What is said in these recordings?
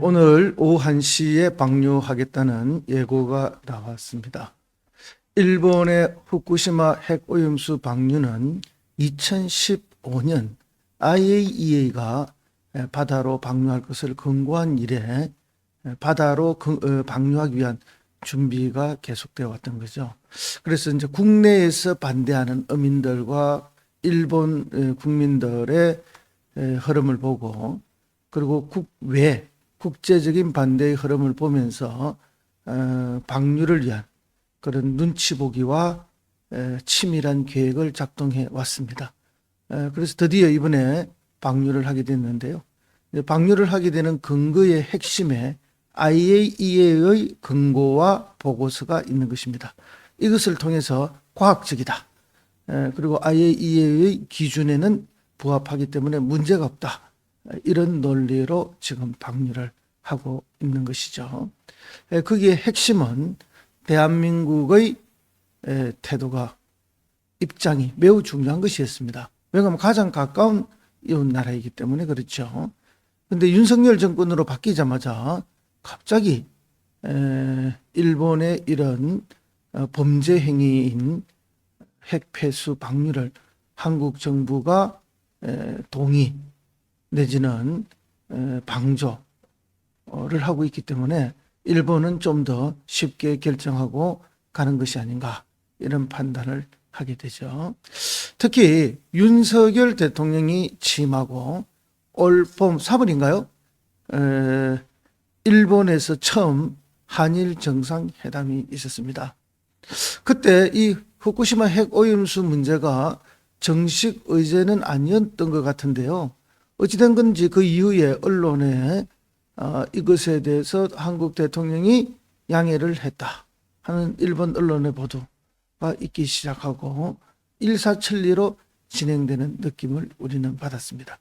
오늘 오후 1시에 방류하겠다는 예고가 나왔습니다. 일본의 후쿠시마 핵오염수 방류는 2015년 IAEA가 바다로 방류할 것을 권고한 이래 바다로 방류하기 위한 준비가 계속되어 왔던 거죠. 그래서 이제 국내에서 반대하는 어민들과 일본 국민들의 흐름을 보고, 그리고 국외 국제적인 반대의 흐름을 보면서 방류를 위한 그런 눈치 보기와 치밀한 계획을 작동해 왔습니다. 그래서 드디어 이번에 방류를 하게 됐는데요. 방류를 하게 되는 근거의 핵심에 IAEA의 권고와 보고서가 있는 것입니다. 이것을 통해서 과학적이다, 그리고 IAEA의 기준에는 부합하기 때문에 문제가 없다, 이런 논리로 지금 방류를 하고 있는 것이죠. 거기에 핵심은 대한민국의 태도가, 입장이 매우 중요한 것이었습니다. 왜냐하면 가장 가까운 이웃 나라이기 때문에 그렇죠. 그런데 윤석열 정권으로 바뀌자마자 갑자기 일본의 이런 범죄 행위인 핵폐수 방류를 한국 정부가 동의 내지는 방조를 하고 있기 때문에 일본은 좀 더 쉽게 결정하고 가는 것이 아닌가, 이런 판단을 하게 되죠. 특히 윤석열 대통령이 취임하고 올 봄 3월인가요? 일본에서 처음 한일 정상회담이 있었습니다. 그때 이 후쿠시마 핵오염수 문제가 정식 의제는 아니었던 것 같은데요. 어찌된 건지 그 이후에 언론에 이것에 대해서 한국 대통령이 양해를 했다 하는 일본 언론의 보도가 있기 시작하고 일사천리로 진행되는 느낌을 우리는 받았습니다.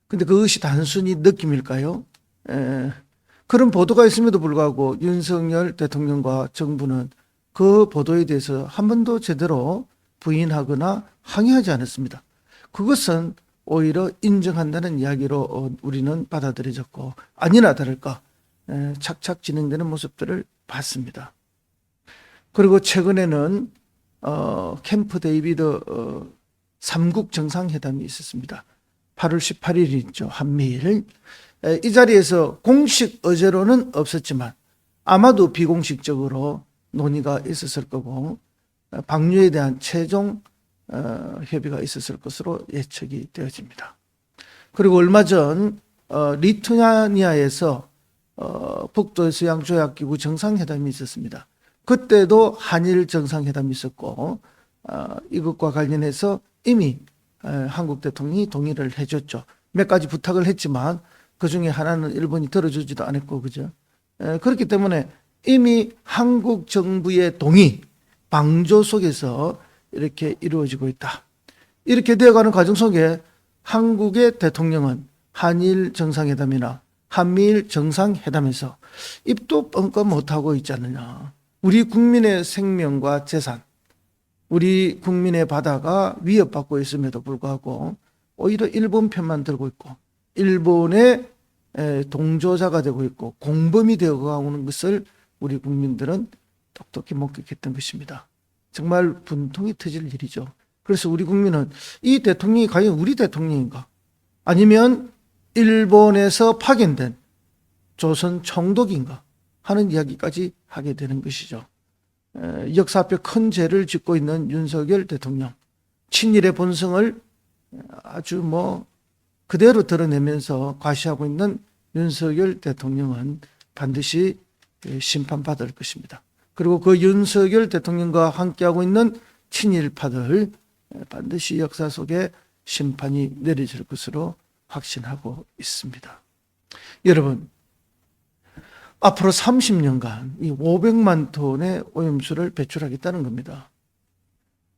근데 그것이 단순히 느낌일까요? 그런 보도가 있음에도 불구하고 윤석열 대통령과 정부는 그 보도에 대해서 한 번도 제대로 부인하거나 항의하지 않았습니다. 그것은 오히려 인정한다는 이야기로 우리는 받아들여졌고, 아니나 다를까 착착 진행되는 모습들을 봤습니다. 그리고 최근에는 캠프 데이비드 3국 정상회담이 있었습니다. 8월 18일 있죠. 한미일. 이 자리에서 공식 의제로는 없었지만 아마도 비공식적으로 논의가 있었을 거고, 방류에 대한 최종 협의가 있었을 것으로 예측이 되어집니다. 그리고 얼마 전 리투아니아에서 북도서양조약기구 정상회담이 있었습니다. 그때도 한일 정상회담이 있었고, 이것과 관련해서 이미 한국 대통령이 동의를 해줬죠. 몇 가지 부탁을 했지만 그 중에 하나는 일본이 들어주지도 않았고, 그죠? 그렇기 때문에 이미 한국 정부의 동의, 방조 속에서 이렇게 이루어지고 있다. 이렇게 되어가는 과정 속에 한국의 대통령은 한일 정상회담이나 한미일 정상회담에서 입도 뻥끗 못하고 있지 않느냐. 우리 국민의 생명과 재산, 우리 국민의 바다가 위협받고 있음에도 불구하고 오히려 일본 편만 들고 있고 일본의 동조자가 되고 있고 공범이 되어가는 것을 우리 국민들은 똑똑히 목격했던 것입니다. 정말 분통이 터질 일이죠. 그래서 우리 국민은 이 대통령이 과연 우리 대통령인가? 아니면 일본에서 파견된 조선 총독인가? 하는 이야기까지 하게 되는 것이죠. 역사 앞에 큰 죄를 짓고 있는 윤석열 대통령, 친일의 본성을 아주 그대로 드러내면서 과시하고 있는 윤석열 대통령은 반드시 심판받을 것입니다. 그리고 그 윤석열 대통령과 함께하고 있는 친일파들 반드시 역사 속에 심판이 내려질 것으로 확신하고 있습니다. 여러분, 앞으로 30년간 이 500만 톤의 오염수를 배출하겠다는 겁니다.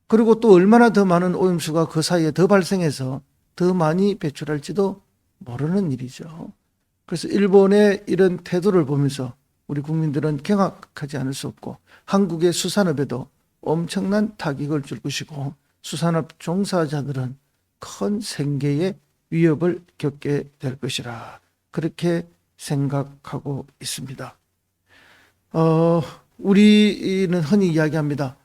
그리고 또 얼마나 더 많은 오염수가 그 사이에 더 발생해서 더 많이 배출할지도 모르는 일이죠. 그래서 일본의 이런 태도를 보면서 우리 국민들은 경악하지 않을 수 없고, 한국의 수산업에도 엄청난 타격을 줄 것이고, 수산업 종사자들은 큰 생계의 위협을 겪게 될 것이라, 그렇게 생각하고 있습니다. 우리는 흔히 이야기합니다.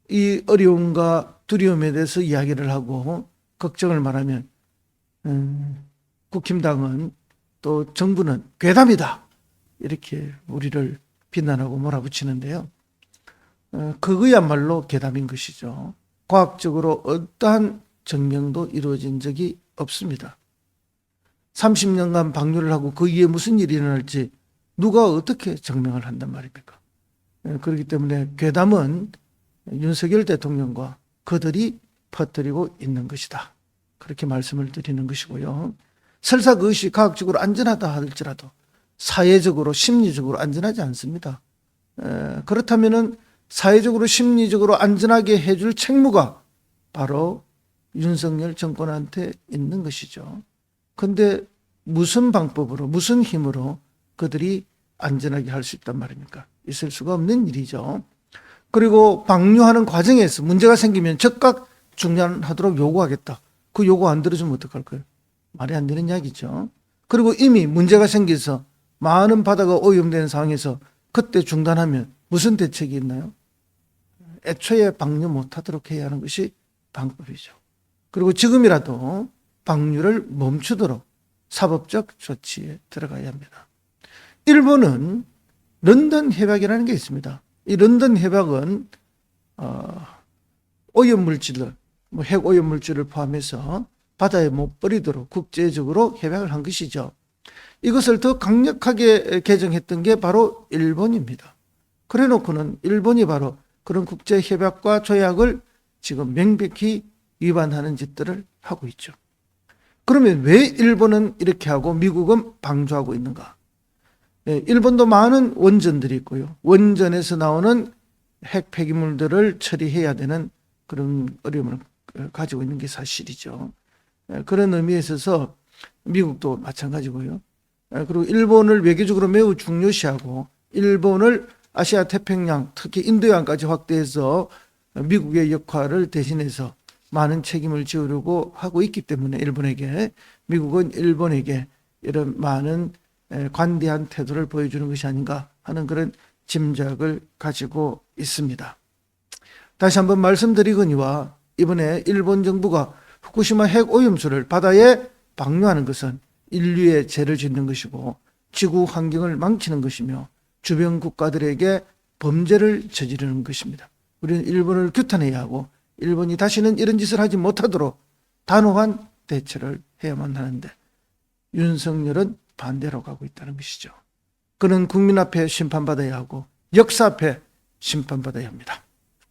이 어려움과 두려움에 대해서 이야기를 하고 걱정을 말하면 국힘당은 또 정부는 괴담이다 이렇게 우리를 비난하고 몰아붙이는데요. 그거야말로 괴담인 것이죠. 과학적으로 어떠한 증명도 이루어진 적이 없습니다. 30년간 방류를 하고 그 이후에 무슨 일이 일어날지 누가 어떻게 증명을 한단 말입니까? 그렇기 때문에 괴담은 윤석열 대통령과 그들이 퍼뜨리고 있는 것이다. 그렇게 말씀을 드리는 것이고요. 설사 그것이 과학적으로 안전하다 할지라도 사회적으로 심리적으로 안전하지 않습니다. 그렇다면은 사회적으로 심리적으로 안전하게 해줄 책무가 바로 윤석열 정권한테 있는 것이죠. 그런데 무슨 방법으로 무슨 힘으로 그들이 안전하게 할 수 있단 말입니까? 있을 수가 없는 일이죠. 그리고 방류하는 과정에서 문제가 생기면 즉각 중단하도록 요구하겠다. 그 요구 안 들어주면 어떡할 거예요? 말이 안 되는 이야기죠. 그리고 이미 문제가 생겨서 많은 바다가 오염된 상황에서 그때 중단하면 무슨 대책이 있나요? 애초에 방류 못하도록 해야 하는 것이 방법이죠. 그리고 지금이라도 방류를 멈추도록 사법적 조치에 들어가야 합니다. 일본은 런던 협약이라는 게 있습니다. 이 런던 협약은 오염물질을 핵 오염물질을 포함해서 바다에 못 버리도록 국제적으로 협약을 한 것이죠. 이것을 더 강력하게 개정했던 게 바로 일본입니다. 그래 놓고는 일본이 바로 그런 국제협약과 조약을 지금 명백히 위반하는 짓들을 하고 있죠. 그러면 왜 일본은 이렇게 하고 미국은 방조하고 있는가? 일본도 많은 원전들이 있고요. 원전에서 나오는 핵 폐기물들을 처리해야 되는 그런 어려움을 가지고 있는 게 사실이죠. 그런 의미에 있어서 미국도 마찬가지고요. 그리고 일본을 외교적으로 매우 중요시하고 일본을 아시아 태평양 특히 인도양까지 확대해서 미국의 역할을 대신해서 많은 책임을 지우려고 하고 있기 때문에 미국은 일본에게 이런 많은 관대한 태도를 보여주는 것이 아닌가 하는 그런 짐작을 가지고 있습니다. 다시 한번 말씀드리거니와 이번에 일본 정부가 후쿠시마 핵 오염수를 바다에 방류하는 것은 인류의 죄를 짓는 것이고 지구 환경을 망치는 것이며 주변 국가들에게 범죄를 저지르는 것입니다. 우리는 일본을 규탄해야 하고 일본이 다시는 이런 짓을 하지 못하도록 단호한 대처를 해야만 하는데 윤석열은 반대로 가고 있다는 것이죠. 그는 국민 앞에 심판받아야 하고 역사 앞에 심판받아야 합니다.